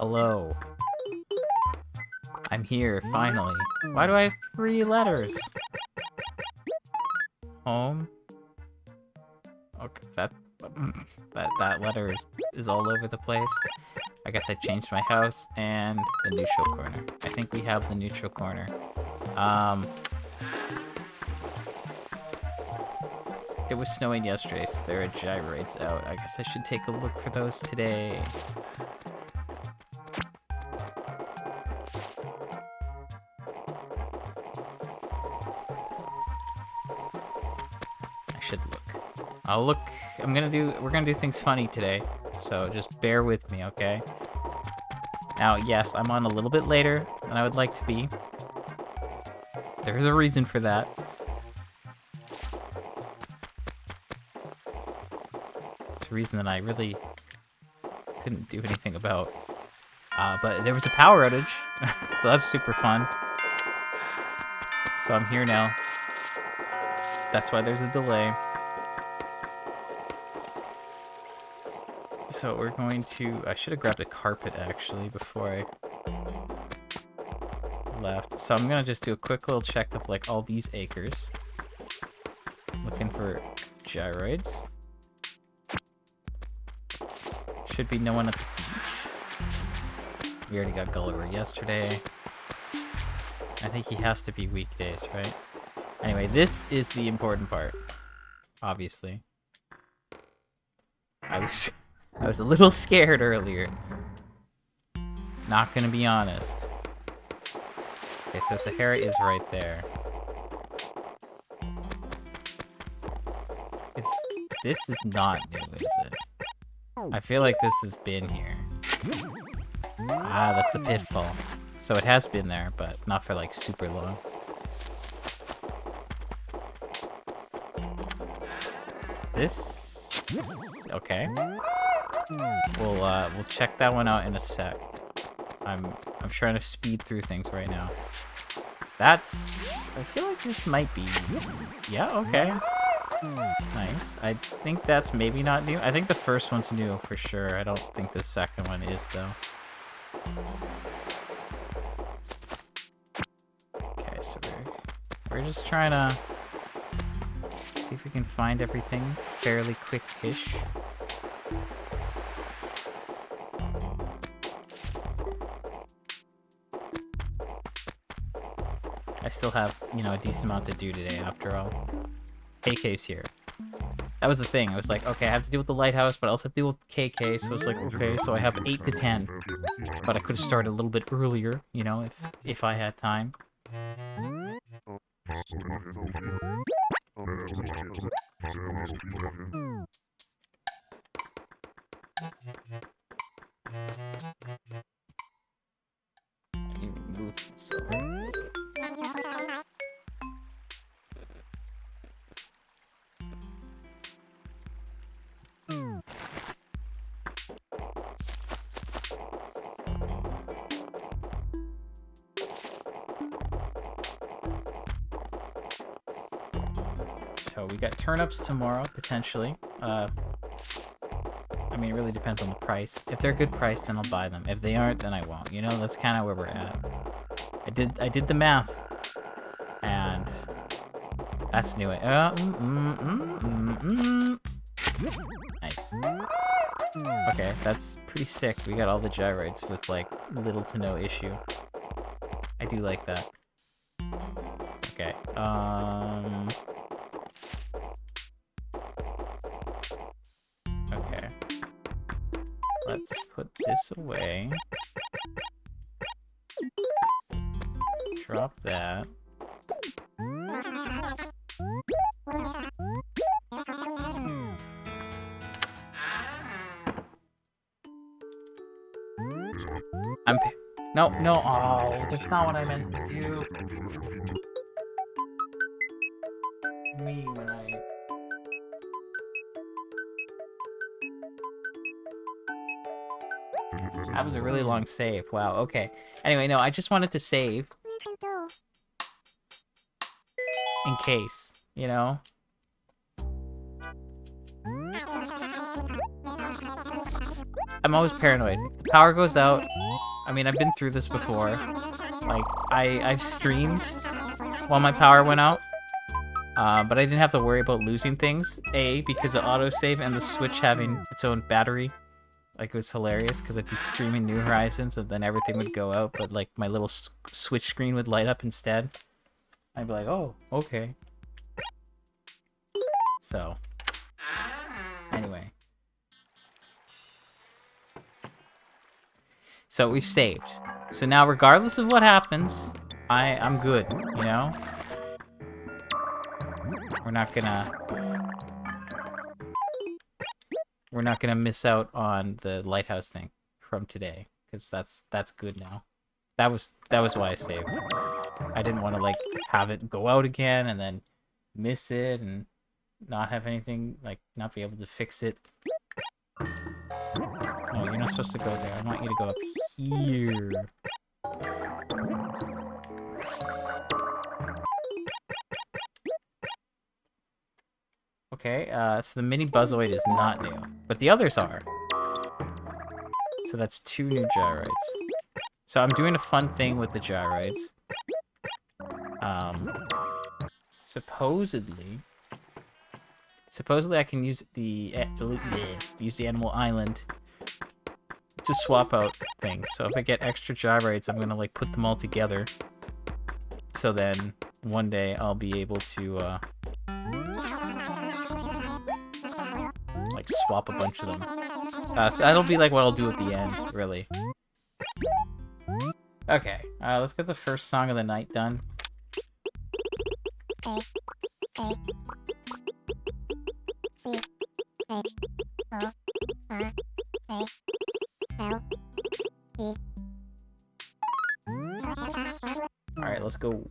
Hello. I'm here, finally. Why do I have 3 letters? Home? Okay, that letter is all over the place. I guess I changed my house and the neutral corner. I think we have the neutral corner. It was snowing yesterday, so there are gyroids out. I guess I should take a look for those today. I should look. I'll look. We're gonna do things funny today, so just bear with me, okay? Now, yes, I'm on a little bit later than I would like to be. There is a reason for that. It's a reason that I really couldn't do anything about. But there was a power outage, so that's super fun. So I'm here now. That's why there's a delay. So we're going to... I should have grabbed a carpet, actually, before I left. So I'm going to just do a quick little check of, like, all these acres. Looking for gyroids. Should be no one at the beach. We already got Gulliver yesterday. I think he has to be weekdays, right? Anyway, this is the important part. Obviously. I was a little scared earlier. Not gonna be honest. Okay, so Sahara is right there. This is not new, is it? I feel like this has been here. Ah, that's the pitfall. So it has been there, but not for like super long. This... okay. We'll check that one out in a sec. I'm trying to speed through things right now. That's... I feel like this might be... yeah, okay. Nice. I think that's maybe not new. I think the first one's new for sure. I don't think the second one is, though. Okay, so we're just trying to see if we can find everything fairly quick-ish. I still have, you know, a decent amount to do today after all. KK's here. That was the thing. I was like, okay, I have to deal with the lighthouse, but I also have to deal with KK, so it's like, okay, so I have 8 to 10. But I could have started a little bit earlier, you know, if I had time. Move this over. So we got turnips tomorrow, potentially. I mean, it really depends on the price. If they're good price, then I'll buy them. If they aren't, then I won't. You know, that's kind of where we're at. I did the math, and that's new. Nice. Okay, that's pretty sick. We got all the gyroids with like little to no issue. I do like that. Okay. Okay. Let's put this away. Drop that. No, oh, that's not what I meant to do. Me when that was a really long save. Wow, okay. Anyway, no, I just wanted to save. In case, you know? I'm always paranoid. The power goes out. I mean, I've been through this before. Like, I've streamed while my power went out. But I didn't have to worry about losing things. A, because of autosave and the Switch having its own battery. Like, it was hilarious because I'd be streaming New Horizons and then everything would go out, but like my little Switch screen would light up instead. I'd be like, oh, okay. So, anyway. So we've saved. So now, regardless of what happens, I'm good, you know? We're not gonna miss out on the lighthouse thing from today, because that's good now. That was why I saved. I didn't want to like have it go out again and then miss it and not have anything, like not be able to fix it. No, you're not supposed to go there. I want you to go up here. Okay, so the mini Buzzoid is not new, but the others are. So that's 2 new gyroids. So I'm doing a fun thing with the gyroids. Supposedly I can use the Animal Island to swap out things. So if I get extra gyroids, I'm gonna like put them all together. So then one day I'll be able to like swap a bunch of them. So that'll be like what I'll do at the end, really. Okay, let's get the first song of the night done. Alright, let's go.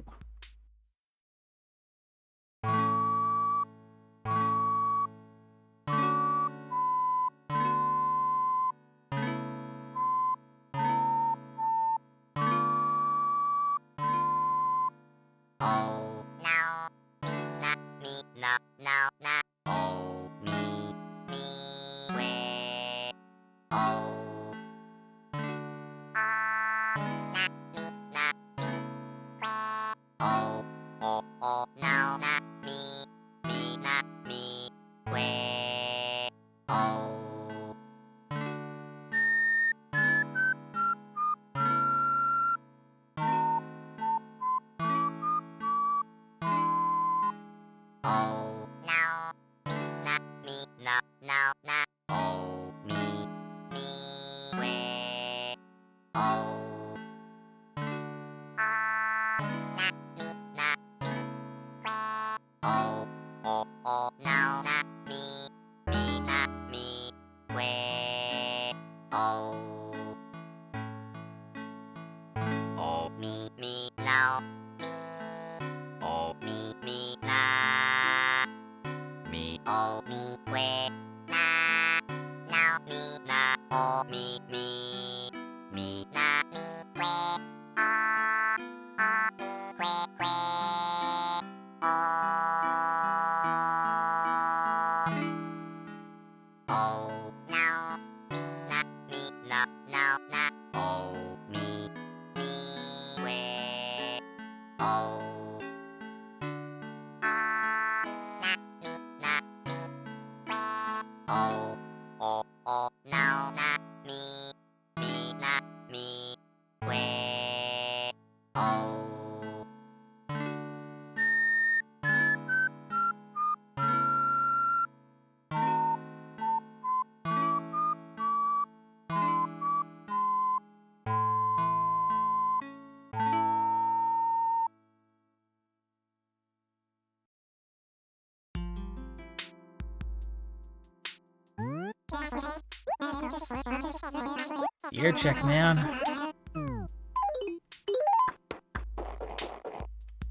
Ear check, man.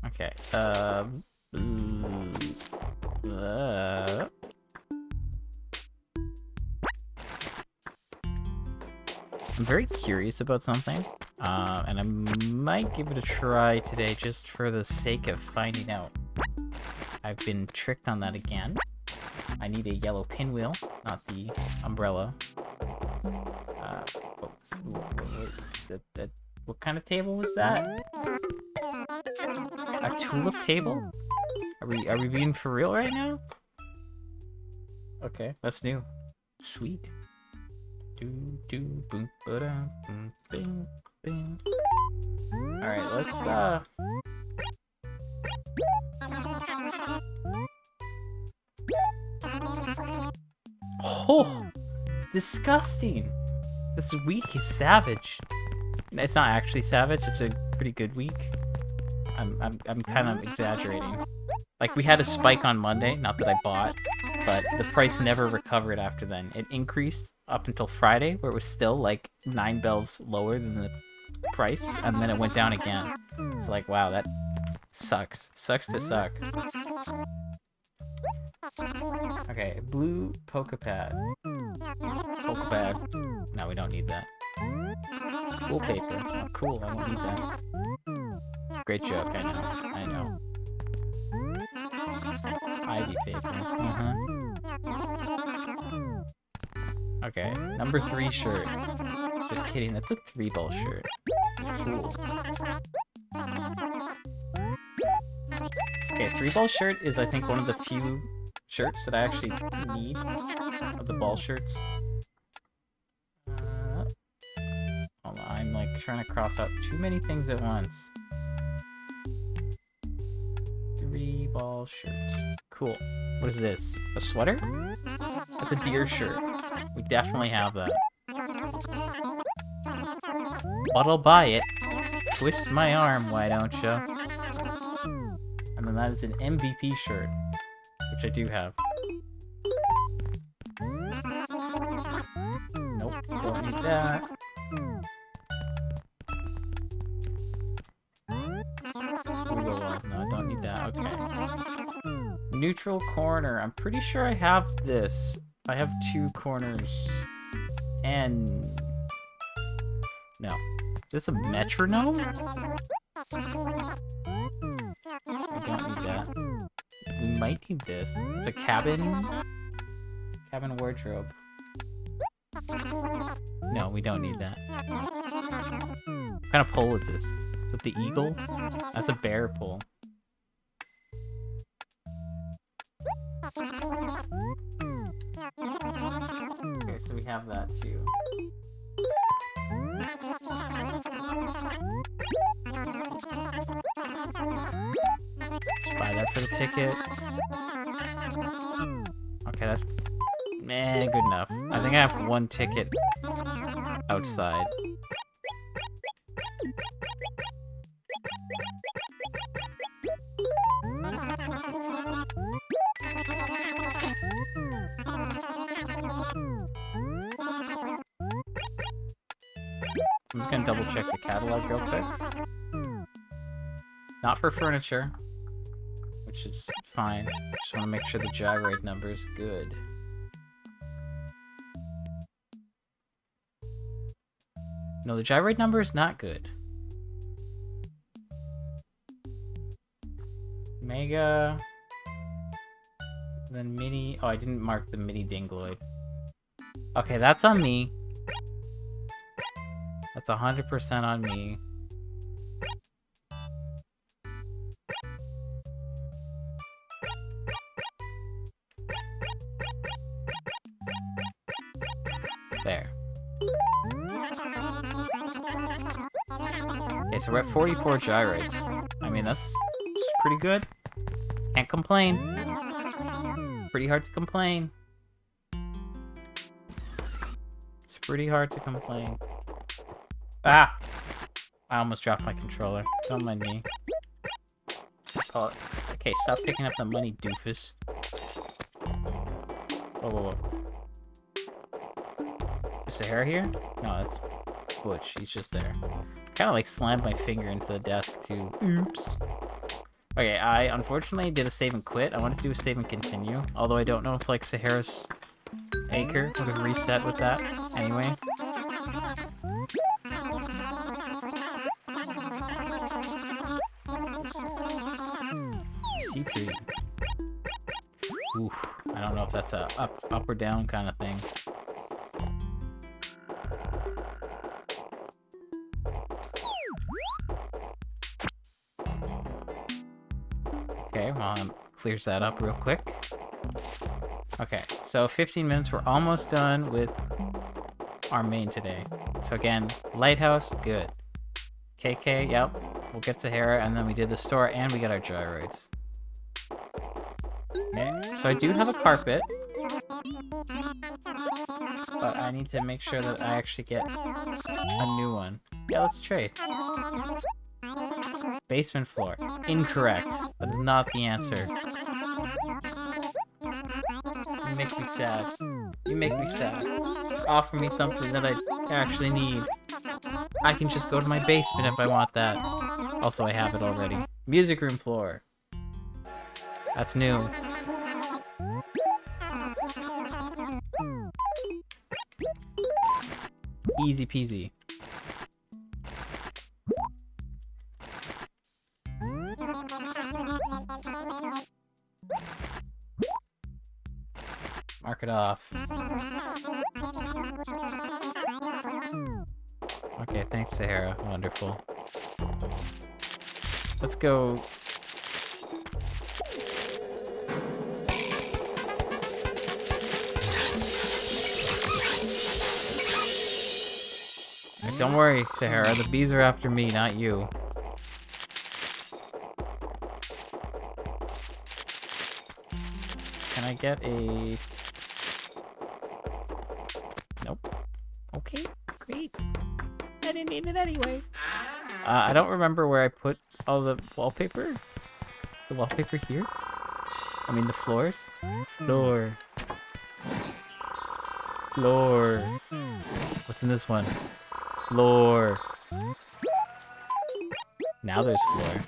Okay. I'm very curious about something, and I might give it a try today just for the sake of finding out. I've been tricked on that again. I need a yellow pinwheel, not the umbrella. Oh, what kind of table was that? A tulip table? Are we being for real right now? Okay, that's new. Sweet. Boom, ba-dum, boom, bing, bing. All right, let's Oh, disgusting. This week is savage. It's not actually savage. It's a pretty good week. I'm kind of exaggerating. Like, we had a spike on Monday, not that I bought, but the price never recovered after then. It increased up until Friday, where it was still like 9 bells lower than the price, and then it went down again. It's like, wow, that sucks. Sucks to suck. Okay, blue polka pad. Polka pad. No, we don't need that. Wool paper. Oh, cool, I don't need that. Great joke, I know. I know. Ivy paper. Okay, number 3 shirt. Just kidding, that's a 3-ball shirt. Cool. Okay, 3-ball shirt is, I think, one of the few shirts that I actually need of the ball shirts. Hold on, I'm like trying to cross out too many things at once. 3-ball shirt. Cool. What is this? A sweater? That's a deer shirt. We definitely have that. But I'll buy it. Twist my arm, why don't ya? And then that is an MVP shirt, which I do have. Nope, don't need that. No, I don't need that. Okay. Neutral corner. I'm pretty sure I have this. I have 2 corners. And... no. Is this a metronome? We don't need that. We might need this. It's a cabin wardrobe. No, we don't need that. What kind of pole is this? Is it the eagle? That's a bear pole. Okay, so we have that too. Just buy that for the ticket. Okay, that's good enough. I think I have 1 ticket outside. I'm just gonna double check the catalog real quick. Not for furniture, which is fine. Just want to make sure the gyrate number is good. No, the gyrate number is not good. Mega. Then mini. Oh, I didn't mark the mini dingloid. Okay, that's on me. That's 100% on me. There. Okay, so we're at 44 gyrates. I mean, that's pretty good. Can't complain. Pretty hard to complain. It's pretty hard to complain. Ah! I almost dropped my controller. Don't mind me. Oh, okay, stop picking up the money, doofus. Whoa, whoa, whoa. Is Sahara here? No, that's Butch. He's just there. Kind of like slammed my finger into the desk, too. Oops. Okay, I unfortunately did a save and quit. I wanted to do a save and continue. Although I don't know if, like, Sahara's Acre would have reset with that anyway. C3. Oof. I don't know if that's a up or down kind of thing. Clears that up real quick. Okay, so 15 minutes. We're almost done with our main today. So again, lighthouse, good. KK, yep. We'll get Sahara, and then we did the store, and we got our gyroids. Okay, so I do have a carpet. But I need to make sure that I actually get a new one. Yeah, let's trade. Basement floor. Incorrect. That is not the answer. You make me sad. You make me sad. Offer me something that I actually need. I can just go to my basement if I want that. Also, I have it already. Music room floor. That's new. Easy peasy. Mark it off. Okay, thanks, Sahara. Wonderful. Let's go. Don't worry, Sahara. The bees are after me, not you. Can I get a... Nope. Okay, great. I didn't need it anyway. I don't remember where I put all the wallpaper. Is the wallpaper here? I mean the floors? Floor. Floor. What's in this one? Floor. Now there's floor.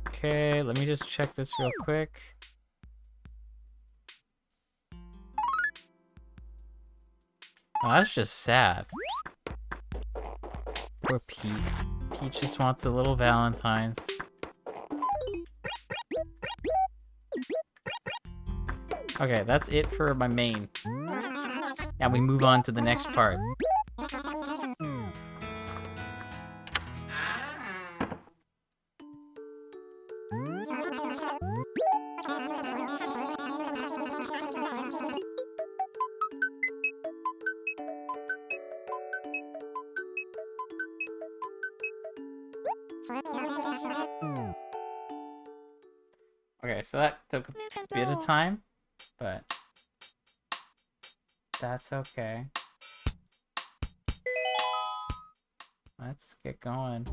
Okay, let me just check this real quick. Oh, that's just sad. Poor Pete. Pete just wants a little Valentine's. Okay, that's it for my main. Now we move on to the next part. Okay, so that took a bit of time, but that's okay. Let's get going.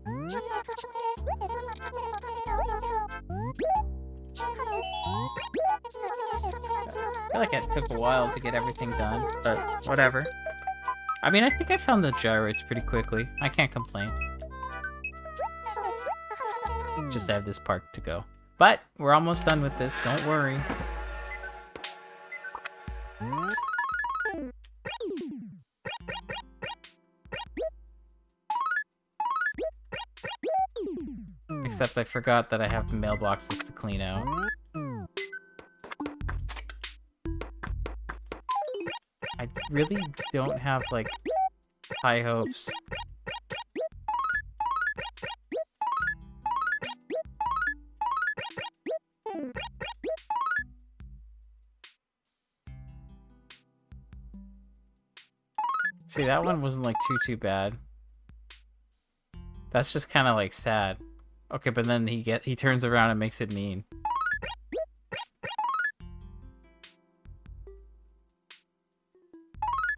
I feel like it took a while to get everything done, but whatever. I mean, I think I found the gyroids pretty quickly. I can't complain. Just have this part to go. But we're almost done with this, don't worry. Except I forgot that I have mailboxes to clean out. I really don't have, like, high hopes. See, that one wasn't, like, too bad. That's just kind of, like, sad. Okay, but then he turns around and makes it mean.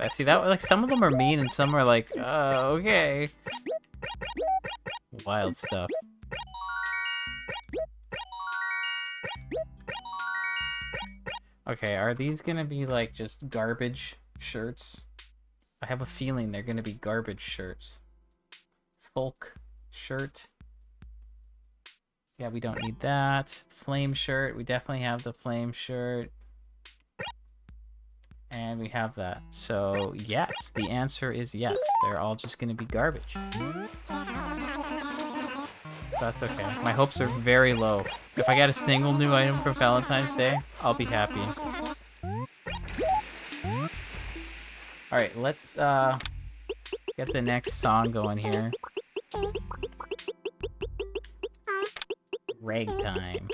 I see that, like, some of them are mean and some are like, okay. Wild stuff. Okay, are these gonna be, like, just garbage shirts? I have a feeling they're gonna be garbage shirts. Folk shirt. Yeah, we don't need that. Flame shirt. We definitely have the flame shirt. And we have that. So, yes. The answer is yes. They're all just going to be garbage. That's okay. My hopes are very low. If I get a single new item for Valentine's Day, I'll be happy. Alright, let's get the next song going here. Ragtime.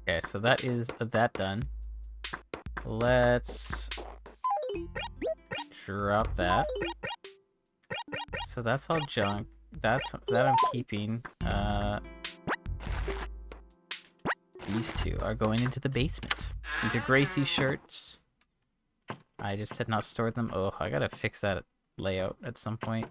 Okay, so that is that done. Let's drop that. So that's all junk. That I'm keeping. These two are going into the basement. These are Gracie shirts. I just had not stored them. Oh, I gotta fix that layout at some point.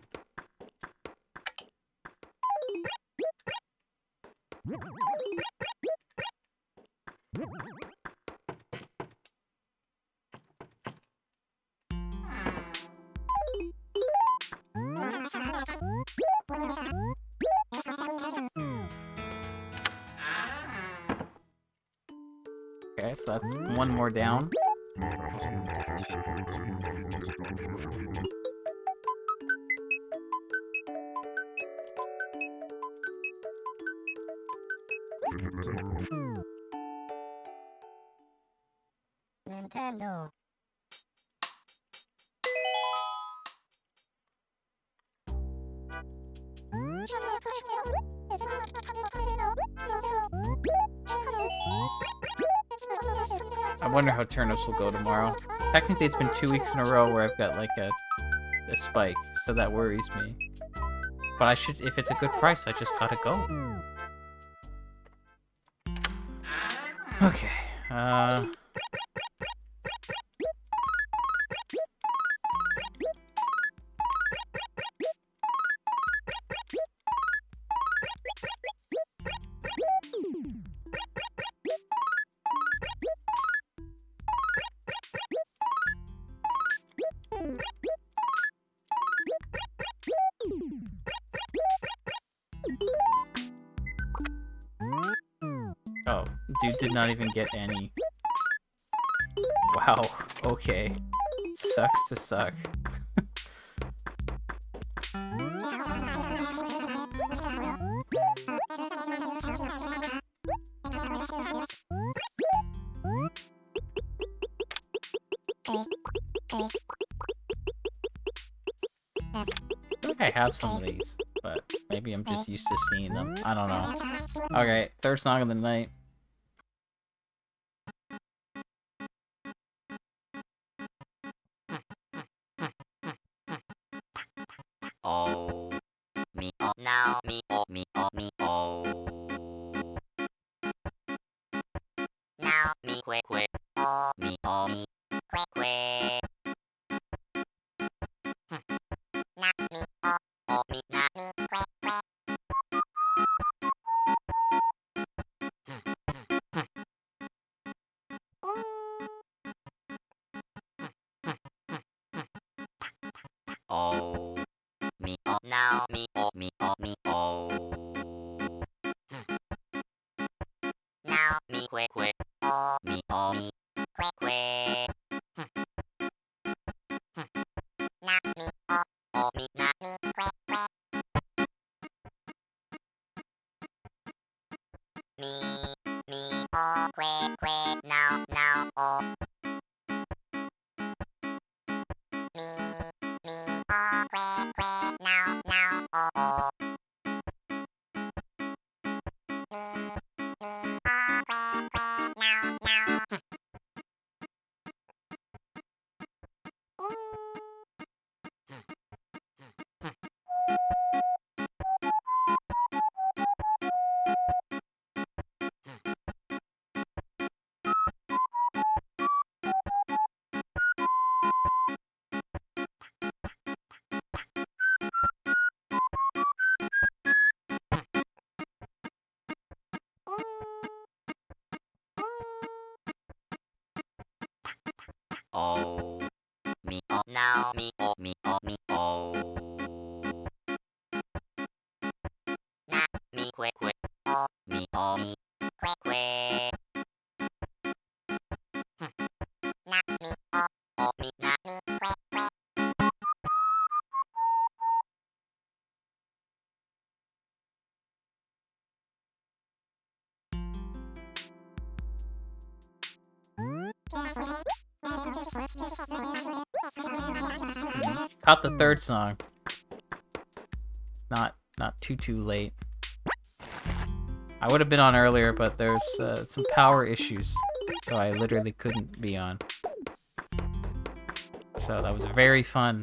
Okay, so that's one more down. Nintendo. I wonder how turnips will go tomorrow. Technically, it's been 2 weeks in a row where I've got like a spike, so that worries me. But I should, if it's a good price, I just gotta go. Okay. Oh, dude did not even get any. Wow, okay. Sucks to suck. I feel like I have some of these, but maybe I'm just used to seeing them. I don't know. Okay, third song of the night. Oh, me, oh, now, me, oh, me, oh, me, oh. Now, me, quick, quick, oh, me, quick, quick. Now, me, oh, me, now, me, quick, quick. Oh, me, oh, now, me, oh, me, oh, me, oh. Now, me, quick, quick, oh, me, quick, quick. Now, me, oh, me, now, me, quick, quick. Me, oh, quick, quick, now, oh. Me, oh, quick, quick, now, oh. Me, oh, quick, quick, now. Oh, me, oh, now, me, oh, me, oh, me, oh. Now, me, quick, quick, oh, me, quick, quick. Now, me, oh, me, now, me, quick, quick. Caught the third song. Not too late. I would have been on earlier, but there's some power issues, so I literally couldn't be on. So that was very fun.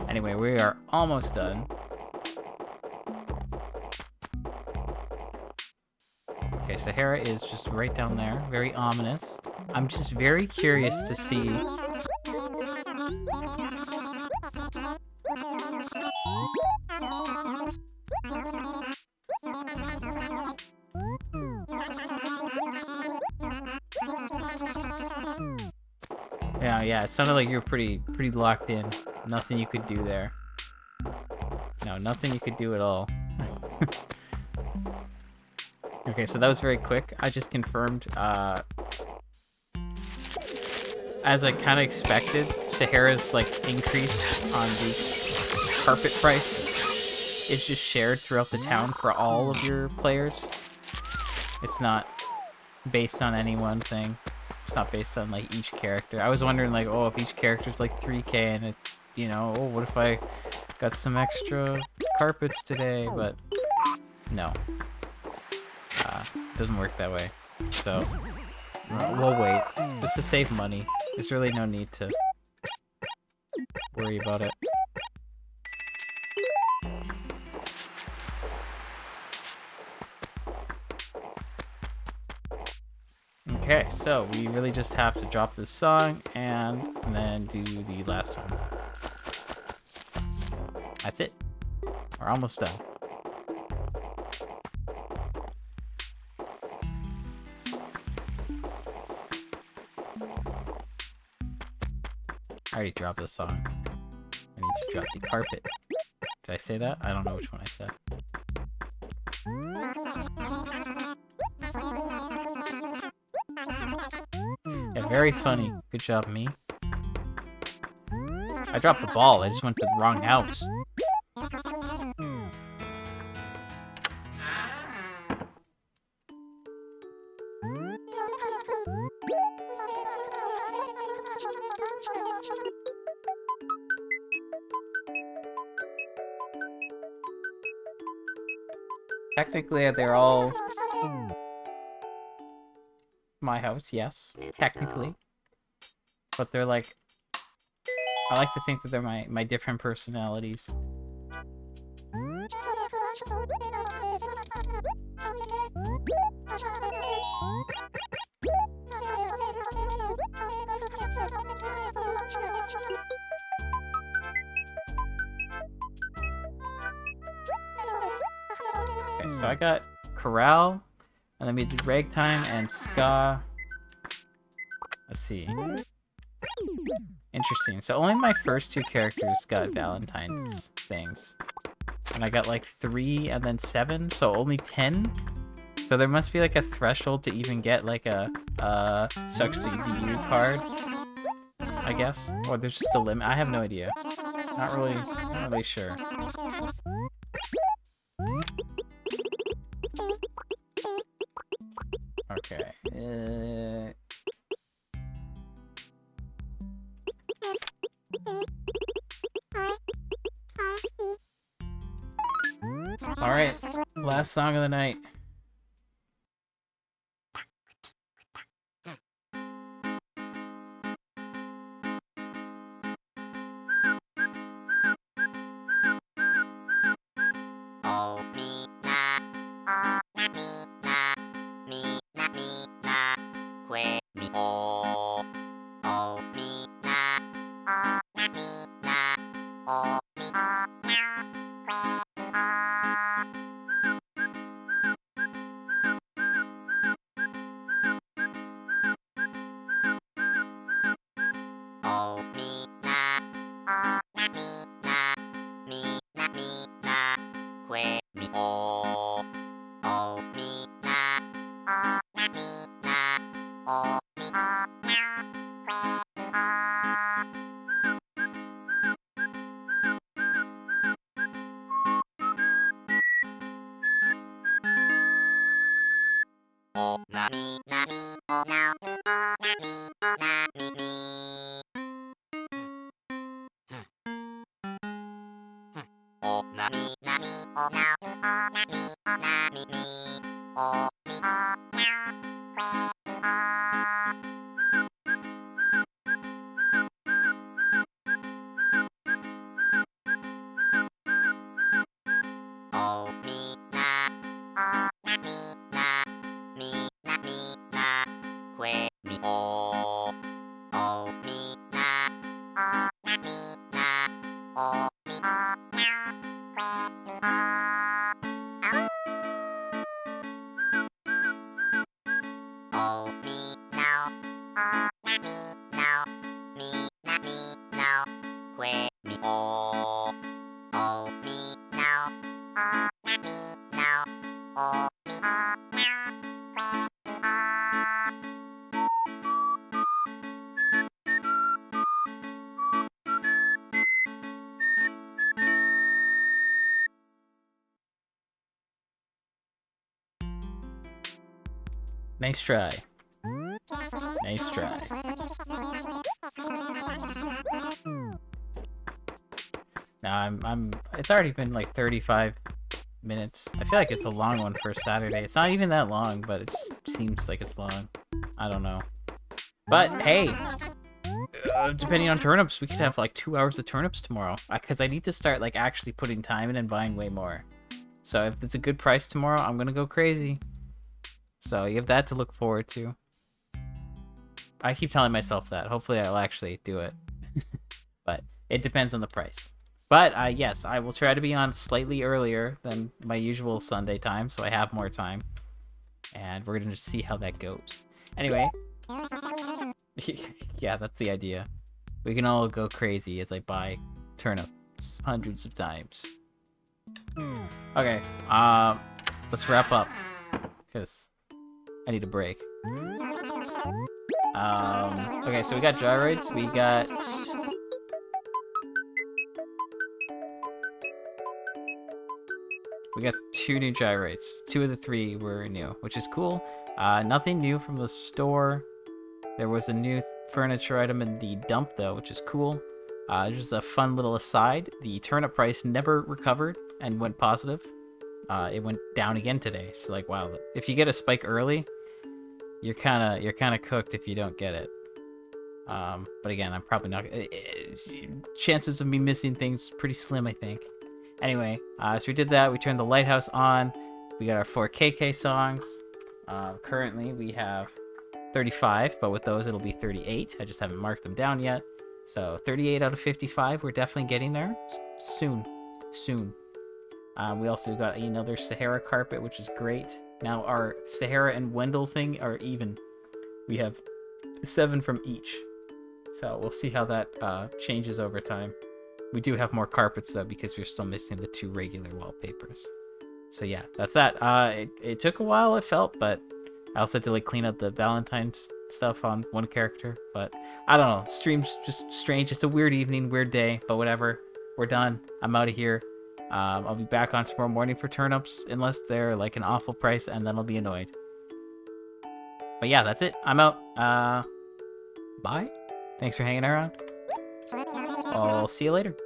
Anyway, we are almost done. Okay, Sahara is just right down there. Very ominous. I'm just very curious to see... Yeah, it sounded like you were pretty locked in. Nothing you could do there. No, nothing you could do at all. Okay, so that was very quick. I just confirmed, as I kind of expected, Sahara's, like, increase on the carpet price is just shared throughout the town for all of your players. It's not based on any one thing. It's not based on, like, each character. I was wondering, like, oh, if each character's, like, 3K and it, you know, oh, what if I got some extra carpets today? But no. Doesn't work that way. So, we'll wait. Just to save money. There's really no need to worry about it. Okay, so we really just have to drop this song and then do the last one. That's it. We're almost done. I already dropped this song. I need to drop the carpet. Did I say that? I don't know which one I said. Yeah, very funny. Good job, me. I dropped the ball. I just went to the wrong house. Technically, they're all my house, yes. Technically. But they're like... I like to think that they're my different personalities. Okay, so I got Corral, and then we did Ragtime and Ska. Let's see. Interesting. So only my first two characters got Valentine's things. And I got like 3 and then 7, so only 10? So there must be like a threshold to even get like a sucks to be you card, I guess. Or there's just a limit. I have no idea. Not really sure. Okay. Alright, last song of the night. Oh, me, na. Oh, na, me, na. Me, na, me, na. Que, me, oh. Oh, me, na. Oh, na, me, na. Oh, me, oh, na. Que, me, oh. Oh, me, na. Oh, na, me, na. Me, na, me, na. Que, me, oh. Oh, me, na. Oh, na, me, na. Oh, me, oh, na. Que, me, oh. Oh, na, me, na, me. Oh, na, me, oh, na, me. Oh, na, me, me. Oh, na, me, na, me. Oh, na, me, oh, na, me. Oh, na, me, me. Oh, me, oh, na. Que, me, oh. Oh, me, na. Oh, na, me, na. Me, na, me, na. Que, me, oh. Oh, me, na. Oh, na, me, na. Oh, me, oh, na. Que, me, oh. Oh, me, now. Oh, na, me, now. Me, na, me, now. Que, me, oh. Oh, me, now. Oh, na, me, now. Oh, me, oh, now. Que, me, oh. Nice try. Nice try. Now it's already been like 35 minutes. I feel like it's a long one for a Saturday. It's not even that long, but it just seems like it's long. I don't know. But hey, depending on turnips, we could have like 2 hours of turnips tomorrow. Because I need to start like actually putting time in and buying way more. So if it's a good price tomorrow, I'm gonna go crazy. So you have that to look forward to. I keep telling myself that. Hopefully I'll actually do it. But it depends on the price. But yes, I will try to be on slightly earlier than my usual Sunday time, so I have more time. And we're gonna just see how that goes. Anyway. Yeah, that's the idea. We can all go crazy as I buy turnips hundreds of times. Okay, let's wrap up. Because I need a break. Okay, so we got gyroids, we got... We got 2 new gyroids. 2 of the 3 were new, which is cool. Nothing new from the store. There was a new furniture item in the dump, though, which is cool. Just a fun little aside. The turnip price never recovered and went positive. it went down again today. So like, wow, if you get a spike early, you're kind of cooked if you don't get it. But again, I'm probably not. Chances of me missing things pretty slim, I think. Anyway, so we did that. We turned the lighthouse on. We got our 4KK songs. Currently, we have 35, but with those, it'll be 38. I just haven't marked them down yet. So 38 out of 55. We're definitely getting there soon. We also got another Sahara carpet, which is great. Now our Sahara and Wendell thing are even. We have 7 from each. So we'll see how that changes over time. We do have more carpets though because we're still missing the 2 regular wallpapers. So yeah, that's that. It took a while, it felt, but I also had to like clean up the Valentine's stuff on one character. But I don't know, stream's just strange. It's a weird evening, weird day, but whatever. We're done. I'm out of here. I'll be back on tomorrow morning for turnips unless they're like an awful price, and then I'll be annoyed. But yeah, that's it. I'm out. Bye. Thanks for hanging around. I'll see you later.